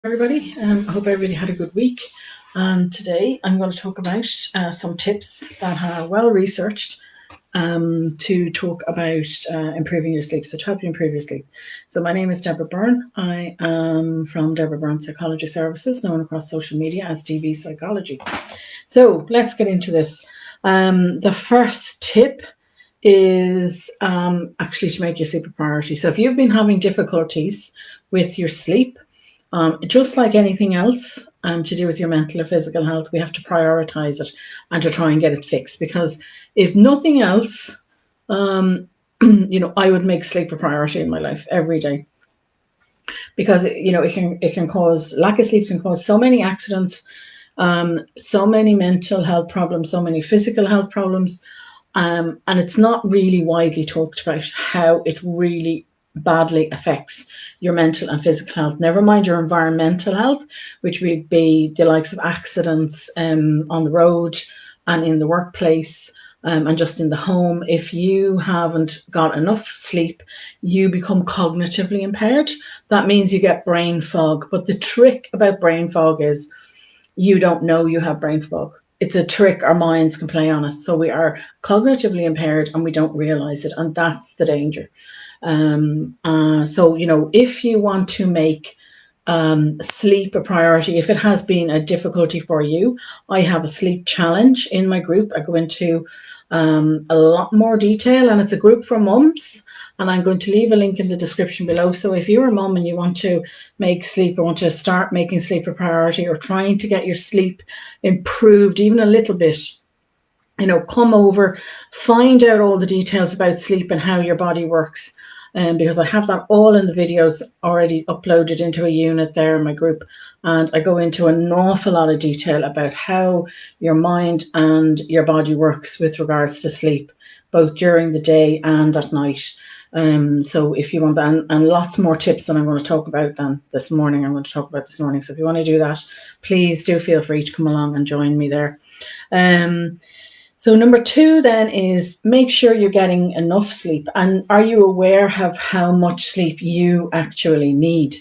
Everybody. I hope everybody had a good week. And today I'm going to talk about some tips that are well researched to talk about improving your sleep, so to help you improve your sleep. So my name is Deborah Byrne. I am from DBpsychology Services, known across social media as DBpsychology. So let's get into this. The first tip is actually to make your sleep a priority. So if you've been having difficulties with your sleep, just like anything else to do with your mental or physical health, we have to prioritize it and to try and get it fixed. Because if nothing else, I would make sleep a priority in my life every day. Because it can cause, lack of sleep can cause so many accidents, so many mental health problems, so many physical health problems, and it's not really widely talked about how it really badly affects your mental and physical health. Never mind your environmental health, which would be the likes of accidents on the road and in the workplace. And just in the home. If you haven't got enough sleep, you become cognitively impaired. That means you get brain fog. But the trick about brain fog is you don't know you have brain fog. It's a trick our minds can play on us. So we are cognitively impaired and we don't realize it. And that's the danger. If you want to make sleep a priority, if it has been a difficulty for you, I have a sleep challenge in my group. I go into a lot more detail, and it's a group for mums. And I'm going to leave a link in the description below. So if you're a mum and you want to make sleep or want to start making sleep a priority or trying to get your sleep improved even a little bit, come over, find out all the details about sleep and how your body works. Because I have that all in the videos already uploaded into a unit there in my group. And I go into an awful lot of detail about how your mind and your body works with regards to sleep, both during the day and at night. So if you want that, and lots more tips that I'm going to talk about this morning. So if you want to do that, please do feel free to come along and join me there. So number 2 then is make sure you're getting enough sleep. And are you aware of how much sleep you actually need?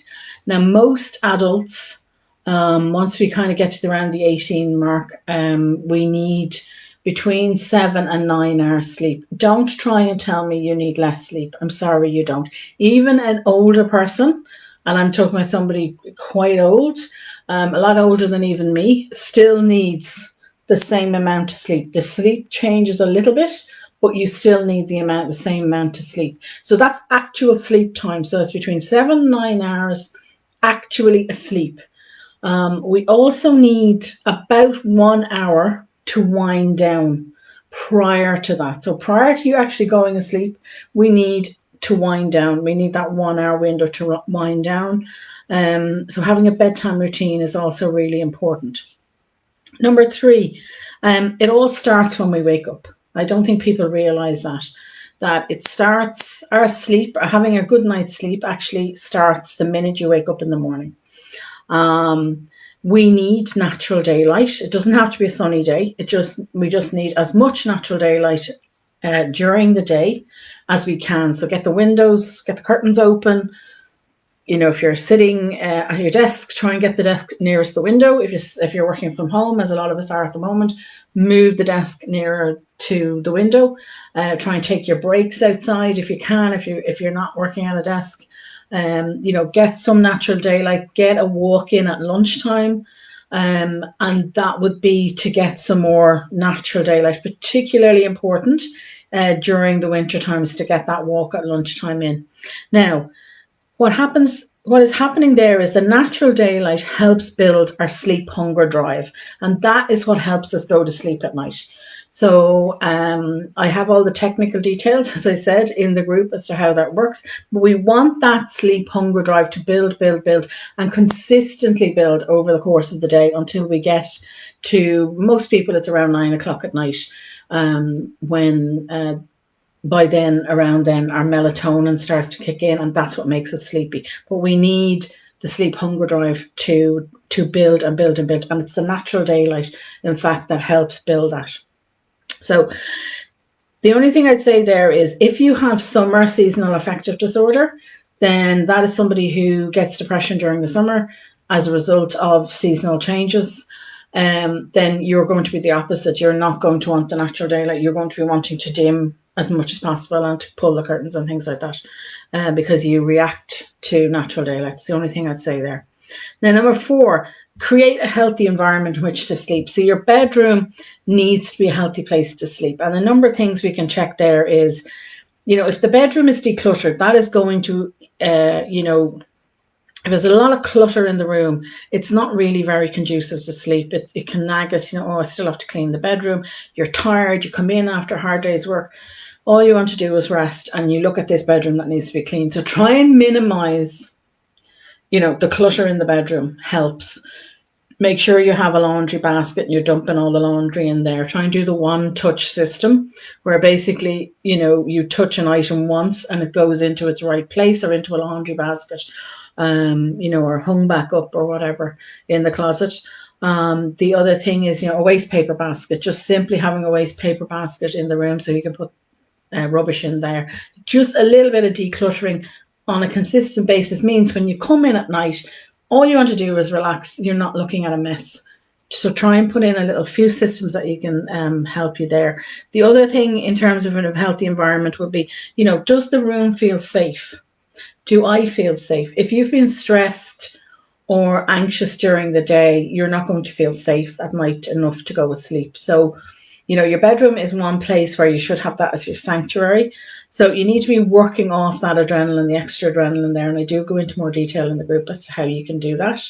Now, most adults, once we kind of get to around the 18 mark, we need between 7 and 9 hours sleep. Don't try and tell me you need less sleep. I'm sorry, you don't. Even an older person, and I'm talking about somebody quite old, a lot older than even me, still needs the same amount of sleep. The sleep changes a little bit, but you still need the same amount of sleep. So that's actual sleep time. So it's between 7 and 9 hours actually asleep. We also need about 1 hour to wind down prior to that. So prior to you actually going asleep, we need to wind down. We need that 1 hour window to wind down. So having a bedtime routine is also really important. Number 3, it all starts when we wake up. I don't think people realize that it starts, our sleep, having a good night's sleep actually starts the minute you wake up in the morning. We need natural daylight. It doesn't have to be a sunny day. We just need as much natural daylight during the day as we can. So get the windows, get the curtains open. If you're sitting at your desk, try and get the desk nearest the window. If you're working from home, as a lot of us are at the moment, move the desk nearer to the window. Try and take your breaks outside if you can. If you're not working at a desk, get some natural daylight. Get a walk in at lunchtime, and that would be to get some more natural daylight. Particularly important during the winter times to get that walk at lunchtime in. Now, what is happening there is the natural daylight helps build our sleep hunger drive, and that is what helps us go to sleep at night. So I have all the technical details, as I said, in the group as to how that works. But we want that sleep hunger drive to build, and consistently build over the course of the day until we get to, most people, it's around 9 o'clock at night, when around then, our melatonin starts to kick in, and that's what makes us sleepy. But we need the sleep hunger drive to build and build and build. And it's the natural daylight, in fact, that helps build that. So the only thing I'd say there is if you have summer seasonal affective disorder, then that is somebody who gets depression during the summer. as a result of seasonal changes, then you're going to be the opposite. You're not going to want the natural daylight. You're going to be wanting to dim as much as possible and to pull the curtains and things like that, because you react to natural daylight. It's the only thing I'd say there. Now, number 4, create a healthy environment in which to sleep. So your bedroom needs to be a healthy place to sleep. And a number of things we can check there is, if the bedroom is decluttered, that is going to, if there's a lot of clutter in the room, it's not really very conducive to sleep. It can nag us, I still have to clean the bedroom. You're tired, you come in after a hard day's work. All you want to do is rest, and you look at this bedroom that needs to be cleaned. So try and minimize, the clutter in the bedroom helps. Make sure you have a laundry basket and you're dumping all the laundry in there. Try and do the one touch system, where basically, you touch an item once and it goes into its right place or into a laundry basket, or hung back up or whatever in the closet. The other thing is, a waste paper basket, just simply having a waste paper basket in the room so you can put rubbish in there. Just a little bit of decluttering on a consistent basis means when you come in at night, all you want to do is relax. You're not looking at a mess. So try and put in a little few systems that you can help you there. The other thing in terms of a healthy environment would be, does the room feel safe? Do I feel safe? If you've been stressed or anxious during the day, you're not going to feel safe at night enough to go to sleep. So, your bedroom is one place where you should have that as your sanctuary. So you need to be working off that adrenaline, the extra adrenaline there. And I do go into more detail in the group as to how you can do that,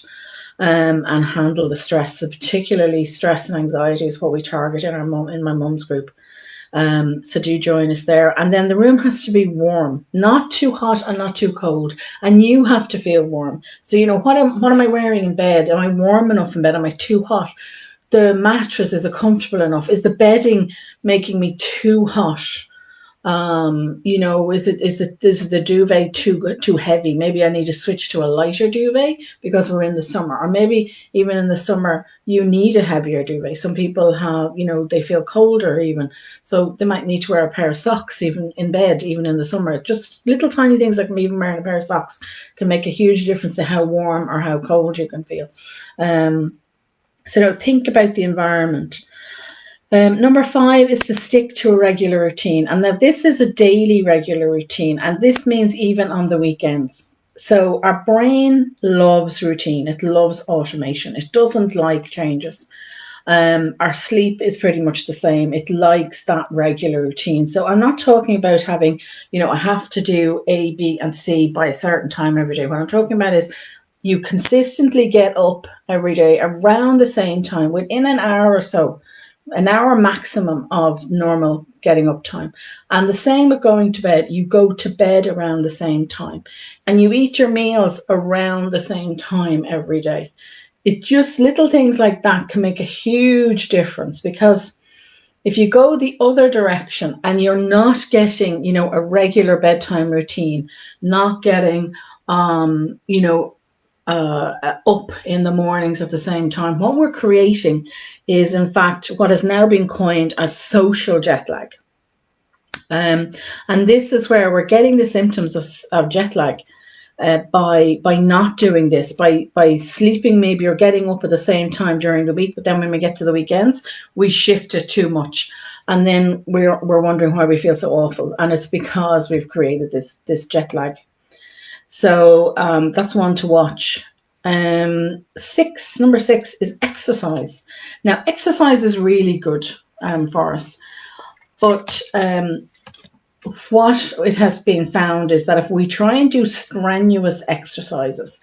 and handle the stress. So particularly stress and anxiety is what we target in my mum's group. So do join us there. And then the room has to be warm, not too hot and not too cold. And you have to feel warm. So, what am I wearing in bed? Am I warm enough in bed? Am I too hot? The mattress, is it comfortable enough? Is the bedding making me too hot? Is the duvet too heavy? Maybe I need to switch to a lighter duvet because we're in the summer, or maybe even in the summer you need a heavier duvet. Some people have, they feel colder even, so they might need to wear a pair of socks even in bed, even in the summer. Just little tiny things like even wearing a pair of socks can make a huge difference to how warm or how cold you can feel. So think about the environment. Number 5 is to stick to a regular routine. And now this is a daily regular routine, and this means even on the weekends. So our brain loves routine. It loves automation. It doesn't like changes. Our sleep is pretty much the same. It likes that regular routine. So I'm not talking about having, I have to do A, B, and C by a certain time every day. What I'm talking about is you consistently get up every day around the same time, within an hour or so, an hour maximum of normal getting up time. And the same with going to bed. You go to bed around the same time and you eat your meals around the same time every day. It just, little things like that can make a huge difference, because if you go the other direction and you're not getting, a regular bedtime routine, not getting, up in the mornings at the same time, what we're creating is, in fact, what has now been coined as social jet lag. And this is where we're getting the symptoms of jet lag by not doing this, by sleeping maybe or getting up at the same time during the week, but then when we get to the weekends, we shift it too much. And then we're wondering why we feel so awful. And it's because we've created this jet lag. So that's one to watch. Number 6 is exercise. Now, exercise is really good for us, but what it has been found is that if we try and do strenuous exercises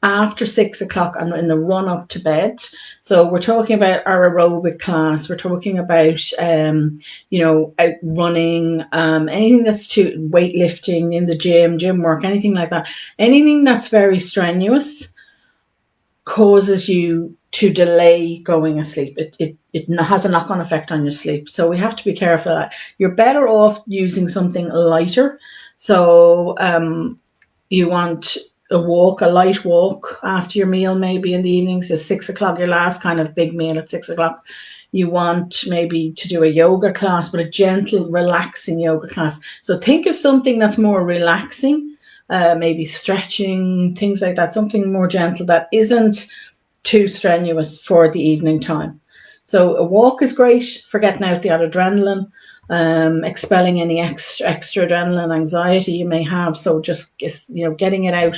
after 6 o'clock and in the run up to bed, so we're talking about our aerobic class, we're talking about out running, anything that's to weightlifting in the gym work, anything like that, anything that's very strenuous causes you to delay going asleep. It has a knock-on effect on your sleep. So we have to be careful of that. You're better off using something lighter. So you want a light walk after your meal, maybe in the evenings. At 6 o'clock, your last kind of big meal at 6 o'clock. You want maybe to do a yoga class, but a gentle, relaxing yoga class. So think of something that's more relaxing maybe stretching, things like that, something more gentle that isn't too strenuous for the evening time. So a walk is great for getting out the adrenaline, expelling any extra adrenaline anxiety you may have. So just getting it out,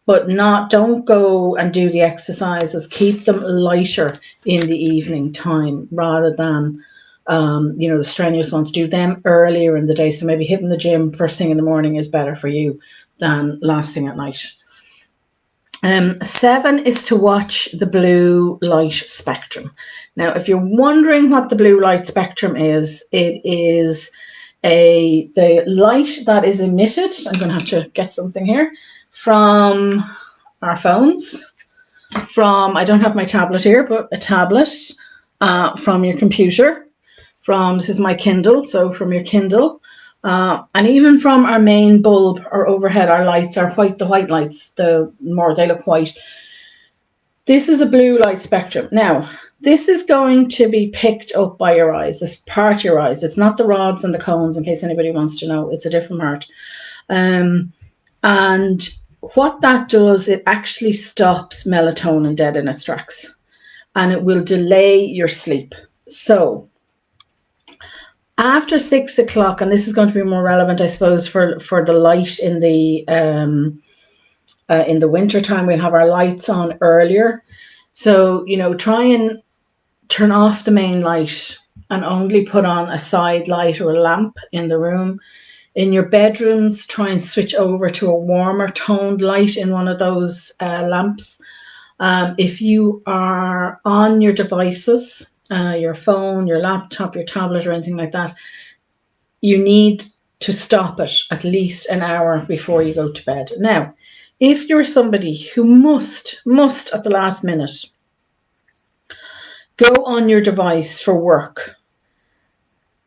but don't go and do the exercises. Keep them lighter in the evening time rather than the strenuous ones. Do them earlier in the day. So maybe hitting the gym first thing in the morning is better for you than last thing at night. 7 is to watch the blue light spectrum. Now, if you're wondering what the blue light spectrum is, it is the light that is emitted. I'm going to have to get something here from our phones. I don't have my tablet here, but a tablet, from your computer, this is my Kindle, so from your Kindle, and even from our main bulb or overhead, our lights are white, the white lights, the more they look white. This is a blue light spectrum. Now, this is going to be picked up by your eyes, this part of your eyes. It's not the rods and the cones, in case anybody wants to know. It's a different part. And what that does, it actually stops melatonin dead in its tracks, and it will delay your sleep. So after 6 o'clock, and this is going to be more relevant, I suppose, for the light in the winter time, we'll have our lights on earlier. So, try and turn off the main light and only put on a side light or a lamp in the room. In your bedrooms, try and switch over to a warmer toned light in one of those lamps. If you are on your devices, your phone, your laptop, your tablet, or anything like that, you need to stop it at least an hour before you go to bed. Now, if you're somebody who must at the last minute go on your device for work,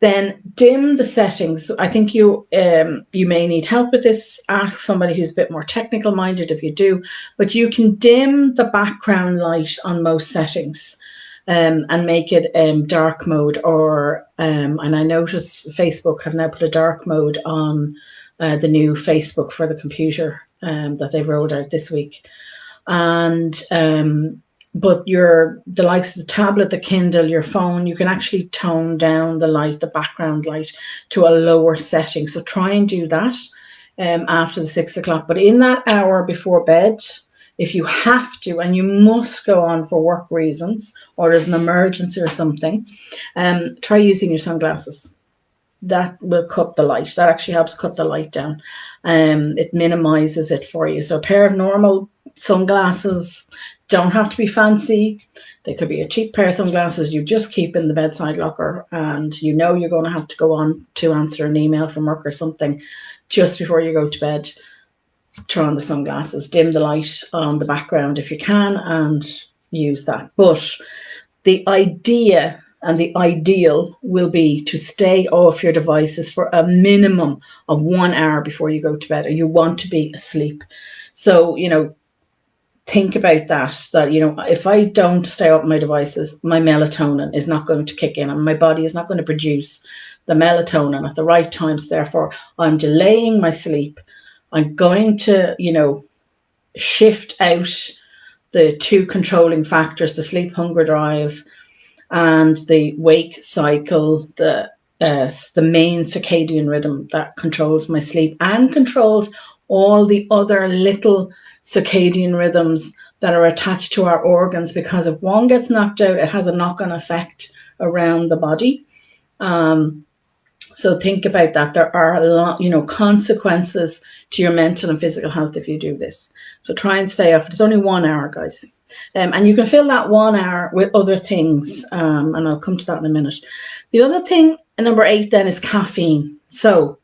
then dim the settings. I think you may need help with this. Ask somebody who's a bit more technical minded if you do, but you can dim the background light on most settings and make it dark mode, or and I notice Facebook have now put a dark mode on the new Facebook for the computer that they've rolled out this week. And but the likes of the tablet, the Kindle, your phone, you can actually tone down the light, the background light, to a lower setting. So try and do that after the 6 o'clock. But in that hour before bed, if you have to, and you must go on for work reasons, or there's an emergency or something, try using your sunglasses. That will cut the light. That actually helps cut the light down. It minimizes it for you. So a pair of normal sunglasses, don't have to be fancy. They could be a cheap pair of sunglasses you just keep in the bedside locker, and you're going to have to go on to answer an email from work or something just before you go to bed. Turn on the sunglasses, dim the light on the background if you can, and use that. But the idea and the ideal will be to stay off your devices for a minimum of 1 hour before you go to bed, or you want to be asleep. So, think about that, if I don't stay off my devices, my melatonin is not going to kick in, and my body is not going to produce the melatonin at the right times. Therefore, I'm delaying my sleep. I'm going to, shift out the two controlling factors, the sleep hunger drive and the wake cycle, the main circadian rhythm that controls my sleep and controls all the other little circadian rhythms that are attached to our organs, because if one gets knocked out, it has a knock-on effect around the body. So think about that. There are a lot, consequences to your mental and physical health if you do this. So try and stay off. It's only 1 hour, guys. And you can fill that 1 hour with other things. And I'll come to that in a minute. The other thing, number 8 then, is caffeine. So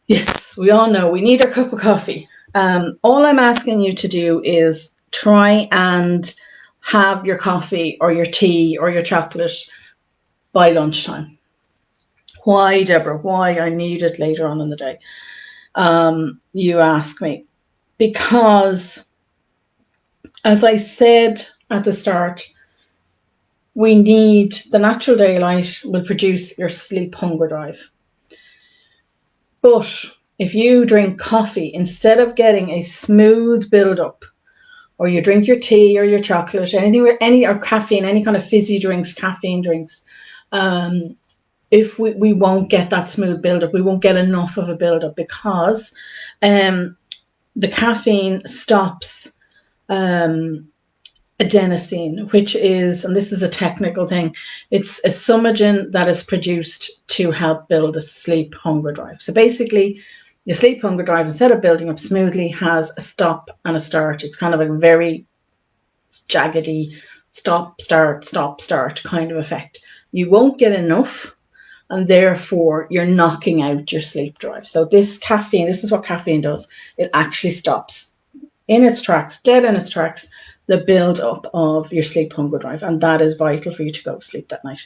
yes, we all know we need our cup of coffee. All I'm asking you to do is try and have your coffee or your tea or your chocolate by lunchtime. Why, Deborah? Why I need it later on in the day? You ask me. Because, as I said at the start, we need the natural daylight will produce your sleep hunger drive. But if you drink coffee, instead of getting a smooth build-up, or you drink your tea or your chocolate, or caffeine, any kind of fizzy drinks, caffeine drinks, if we won't get that smooth build-up, we won't get enough of a build-up, because the caffeine stops adenosine, which is, and this is a technical thing, it's a somagen that is produced to help build a sleep hunger drive. So basically, your sleep hunger drive, instead of building up smoothly, has a stop and a start. It's kind of a very jaggedy stop, start kind of effect. You won't get enough, and therefore you're knocking out your sleep drive. So this is what caffeine does. It actually stops in its tracks, dead in its tracks, the build up of your sleep hunger drive. And that is vital for you to go to sleep that night.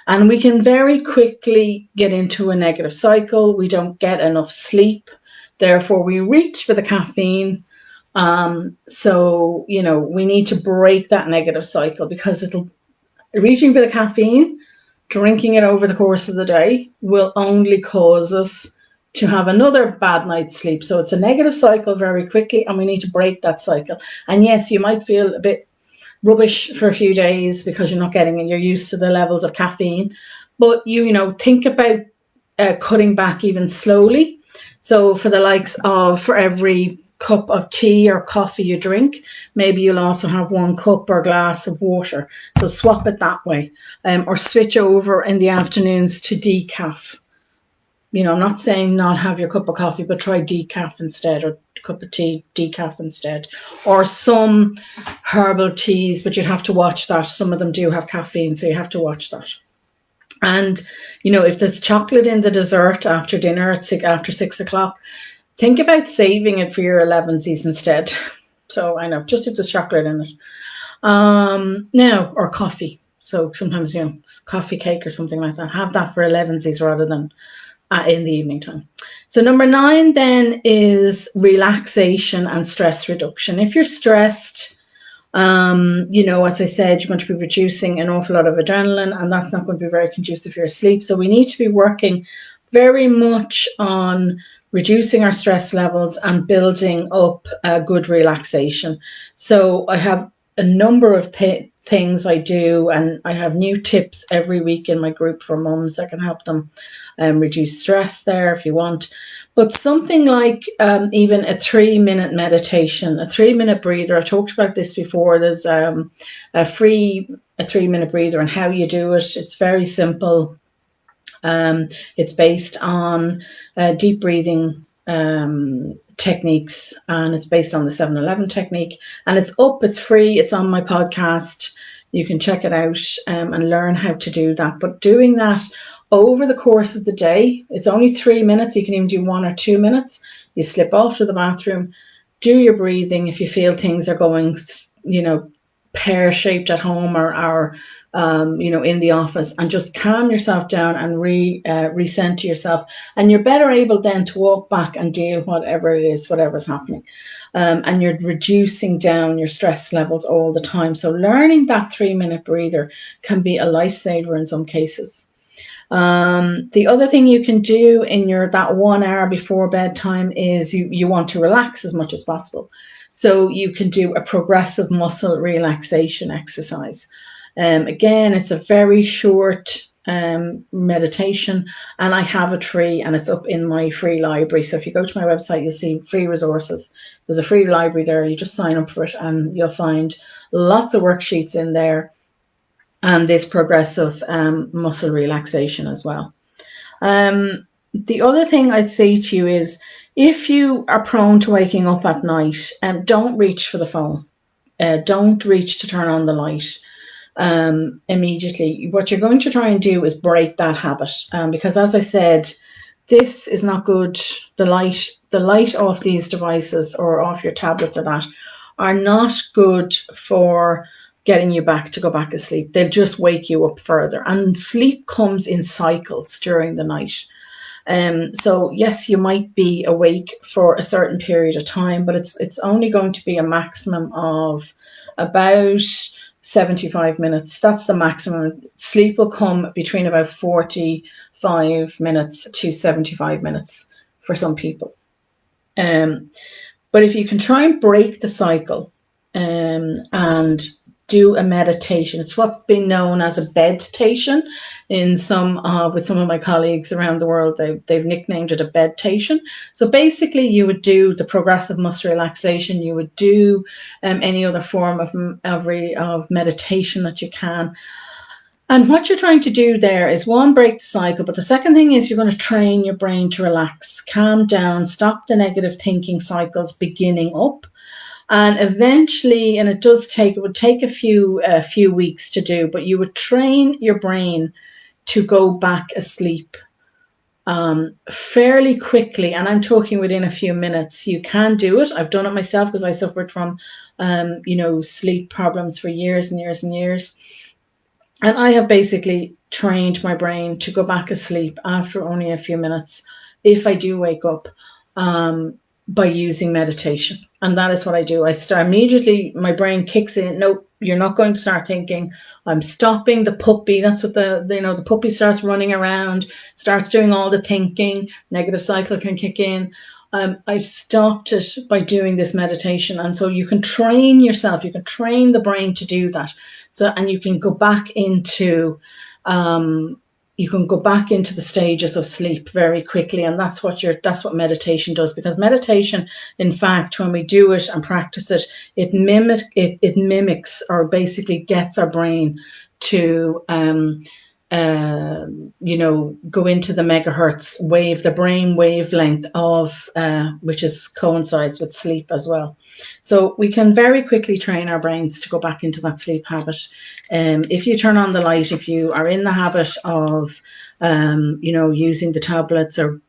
And we can very quickly get into a negative cycle. We don't get enough sleep. Therefore, we reach for the caffeine. So, we need to break that negative cycle, because reaching for the caffeine, drinking it over the course of the day, will only cause us to have another bad night's sleep. So it's a negative cycle very quickly, and we need to break that cycle. And yes, you might feel a bit rubbish for a few days because you're not getting it, you're used to the levels of caffeine, but think about cutting back even slowly. So for the likes of, for every cup of tea or coffee you drink, maybe you'll also have 1 cup or glass of water. So swap it that way, or switch over in the afternoons to decaf. I'm not saying not have your cup of coffee, but try decaf instead, or cup of tea, decaf instead, or some herbal teas, but you'd have to watch that. Some of them do have caffeine, so you have to watch that. And, if there's chocolate in the dessert after dinner after 6 o'clock, think about saving it for your 11sies instead. So I know, just if there's chocolate in it. Now, or coffee. So sometimes, coffee cake or something like that. Have that for 11sies rather than in the evening time. So number 9 then is relaxation and stress reduction. If you're stressed, as I said, you're going to be producing an awful lot of adrenaline, and that's not going to be very conducive for your sleep. So we need to be working very much on reducing our stress levels and building up a good relaxation. So I have a number of things I do, and I have new tips every week in my group for mums that can help them reduce stress there if you want. But something like even a 3-minute meditation, a 3-minute breather. I talked about this before. There's a 3-minute breather and how you do it. It's very simple. It's based on deep breathing techniques, and it's based on the 7-11 technique, and it's free. It's on my podcast. You can check it out and learn how to do that. But doing that over the course of the day, it's only 3 minutes. You can even do 1 or 2 minutes. You slip off to the bathroom, do your breathing. If you feel things are going, pear-shaped at home or in the office, and just calm yourself down and recenter yourself, and you're better able then to walk back and deal whatever's happening, and you're reducing down your stress levels all the time. So learning that 3-minute breather can be a lifesaver in some cases. The other thing you can do in that 1 hour before bedtime is you want to relax as much as possible. So you can do a progressive muscle relaxation exercise. Again, it's a very short meditation, and I have it free, and it's up in my free library. So if you go to my website, you'll see free resources. There's a free library there. You just sign up for it, and you'll find lots of worksheets in there, and this progressive muscle relaxation as well. The other thing I'd say to you is, if you are prone to waking up at night, don't reach for the phone. Don't reach to turn on the light immediately. What you're going to try and do is break that habit, because, as I said, this is not good. The light off these devices or off your tablets or that are not good for getting you to go back to sleep. They'll just wake you up further. And sleep comes in cycles during the night. So yes, you might be awake for a certain period of time, but it's only going to be a maximum of about 75 minutes. That's the maximum. Sleep will come between about 45 minutes to 75 minutes for some people. But if you can try and break the cycle and do a meditation, it's what's been known as a bedtation with some of my colleagues around the world. They've nicknamed it a bedtation. So basically, you would do the progressive muscle relaxation. You would do any other form of meditation that you can. And what you're trying to do there is, one, break the cycle, but the second thing is you're going to train your brain to relax, calm down, stop the negative thinking cycles beginning up. And eventually, and it would take a few weeks to do, but you would train your brain to go back asleep fairly quickly. And I'm talking within a few minutes. You can do it. I've done it myself because I suffered from, sleep problems for years and years and years. And I have basically trained my brain to go back asleep after only a few minutes if I do wake up, by using meditation. And that is what I do. I start immediately, my brain kicks in. No, you're not going to start thinking. I'm stopping the puppy. That's what the puppy starts running around, starts doing all the thinking. Negative cycle can kick in. I've stopped it by doing this meditation. And so you can train yourself, you can train the brain to do that. So, and you can go back into, the stages of sleep very quickly. And that's what meditation does, because meditation, in fact, when we do it and practice it, it mimics or basically gets our brain to, go into the megahertz wave, the brain wavelength of which coincides with sleep as well. So we can very quickly train our brains to go back into that sleep habit. If you turn on the light, if you are in the habit of, using the tablets or,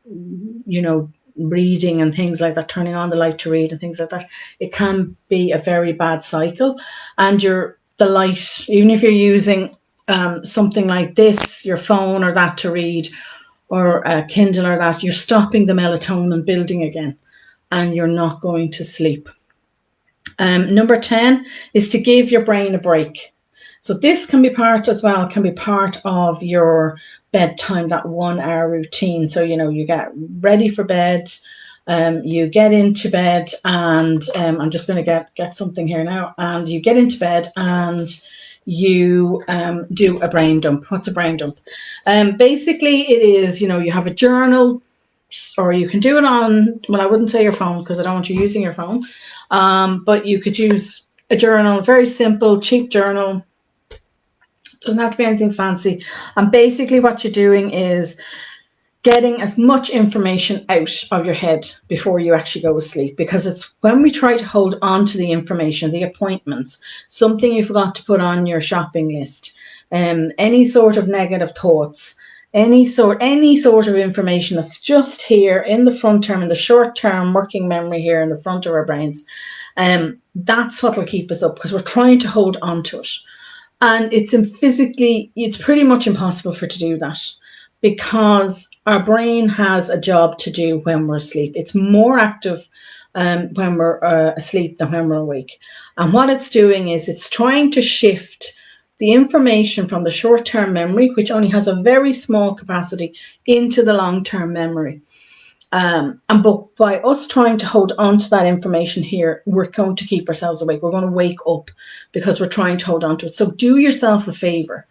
reading and things like that, turning on the light to read and things like that, it can be a very bad cycle. And the light, even if you're using something like this, your phone or that to read, or a Kindle or that, you're stopping the melatonin building again, and you're not going to sleep. Number 10 is to give your brain a break. So this can be part of your bedtime, that 1 hour routine. So, you get ready for bed, you get into bed, and I'm just going to get something here now. And you get into bed and you do a brain dump. What's a brain dump? Basically, it is, you have a journal, or you can do it on, well, I wouldn't say your phone because I don't want you using your phone, but you could use a journal, very simple, cheap journal. Doesn't have to be anything fancy. And basically what you're doing is getting as much information out of your head before you actually go to sleep, because it's when we try to hold on to the information, the appointments, something you forgot to put on your shopping list, any sort of negative thoughts, any sort of information that's just here in the front term, in the short term working memory here in the front of our brains, that's what will keep us up, because we're trying to hold on to it. And it's pretty much impossible to do that, because our brain has a job to do when we're asleep. It's more active when we're asleep than when we're awake. And what it's doing is it's trying to shift the information from the short-term memory, which only has a very small capacity, into the long-term memory. But by us trying to hold on to that information here, we're going to keep ourselves awake. We're going to wake up because we're trying to hold on to it. So do yourself a favor.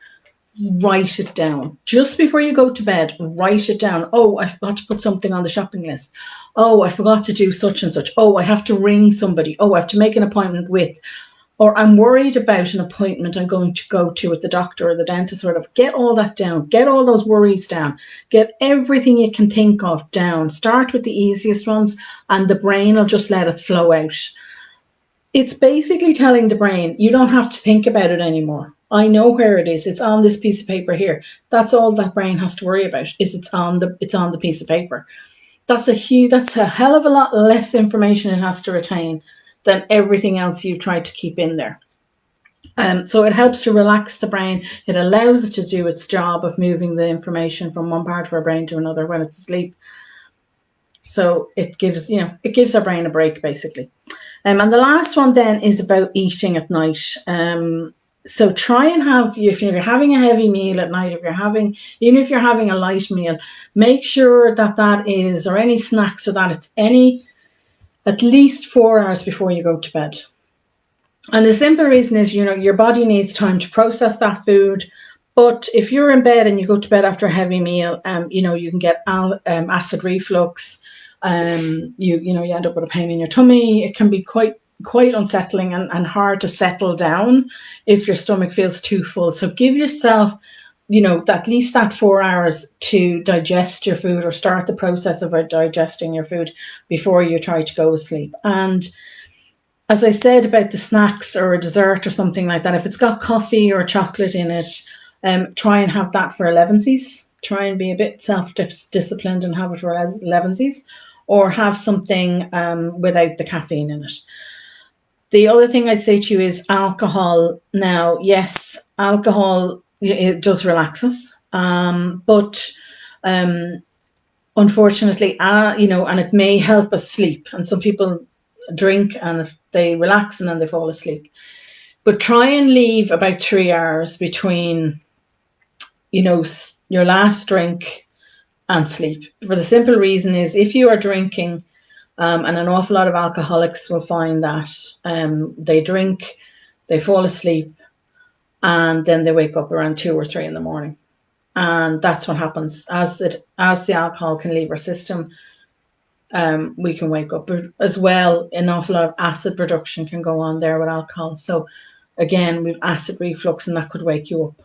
Write it down. Just before you go to bed, write it down. Oh, I forgot to put something on the shopping list. Oh, I forgot to do such and such. Oh, I have to ring somebody. Oh, I have to make an appointment with, or I'm worried about an appointment I'm going to go to with the doctor or the dentist or whatever. Get all that down. Get all those worries down. Get everything you can think of down. Start with the easiest ones, and the brain will just let it flow out. It's basically telling the brain, you don't have to think about it anymore. I know where it is. It's on this piece of paper here. That's all that brain has to worry about, is it's on the piece of paper. That's a hell of a lot less information it has to retain than everything else you've tried to keep in there. So it helps to relax the brain. It allows it to do its job of moving the information from one part of our brain to another when it's asleep. So it gives our brain a break, basically. And the last one then is about eating at night. So try and have, if you're having a heavy meal at night, even if you're having a light meal, make sure that is, or any snacks, or that it's at least 4 hours before you go to bed. And the simple reason is, your body needs time to process that food. But if you're in bed and you go to bed after a heavy meal, you can get acid reflux. You end up with a pain in your tummy. It can be quite unsettling and hard to settle down if your stomach feels too full. So give yourself, at least that 4 hours to digest your food, or start the process of digesting your food before you try to go to sleep. And as I said about the snacks or a dessert or something like that, if it's got coffee or chocolate in it, try and have that for 11sies. Try and be a bit self-disciplined and have it for 11sies, or have something without the caffeine in it. The other thing I'd say to you is alcohol. Now, yes, alcohol, it does relax us, but unfortunately, and it may help us sleep. And some people drink and they relax and then they fall asleep. But try and leave about 3 hours between, your last drink and sleep. For the simple reason is, if you are drinking, and an awful lot of alcoholics will find that they drink, they fall asleep, and then they wake up around 2 or 3 in the morning. And that's what happens. As the alcohol can leave our system, we can wake up as well. An awful lot of acid production can go on there with alcohol. So again, we've acid reflux, and that could wake you up.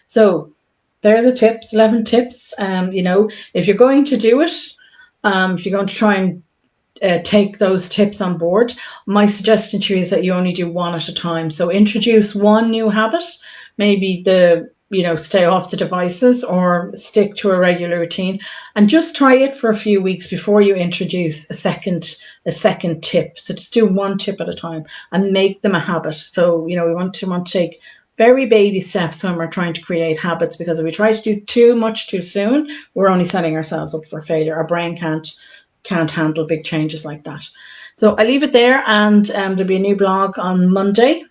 So there are the tips, 11 tips. If you're going to do it, if you're going to try and take those tips on board, my suggestion to you is that you only do one at a time. So introduce one new habit, maybe stay off the devices, or stick to a regular routine, and just try it for a few weeks before you introduce a second tip. So just do one tip at a time and make them a habit. So we want to take very baby steps when we're trying to create habits, because if we try to do too much too soon, we're only setting ourselves up for failure. Our brain can't handle big changes like that. So I leave it there, and there'll be a new blog on Monday.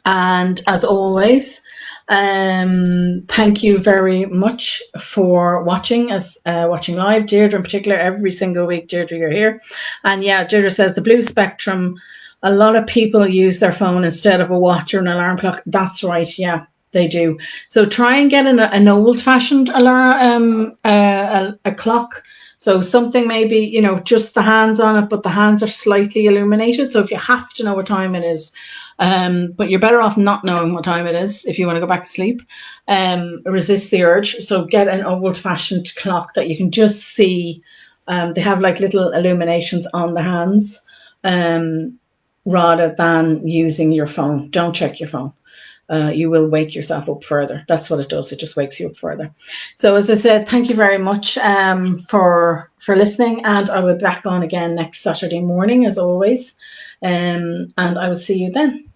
And as always, thank you very much for watching live. Deirdre in particular, every single week, Deirdre, you're here. And yeah, Deirdre says the blue spectrum, a lot of people use their phone instead of a watch or an alarm clock. That's right, yeah, they do. So try and get an old-fashioned alarm, a clock. So something maybe, just the hands on it, but the hands are slightly illuminated. So if you have to know what time it is, but you're better off not knowing what time it is if you want to go back to sleep. Resist the urge. So get an old-fashioned clock that you can just see. They have like little illuminations on the hands, rather than using your phone. Don't check your phone. You will wake yourself up further. That's what it does. It just wakes you up further. So as I said, thank you very much for listening, and I will be back on again next Saturday morning as always, and I will see you then.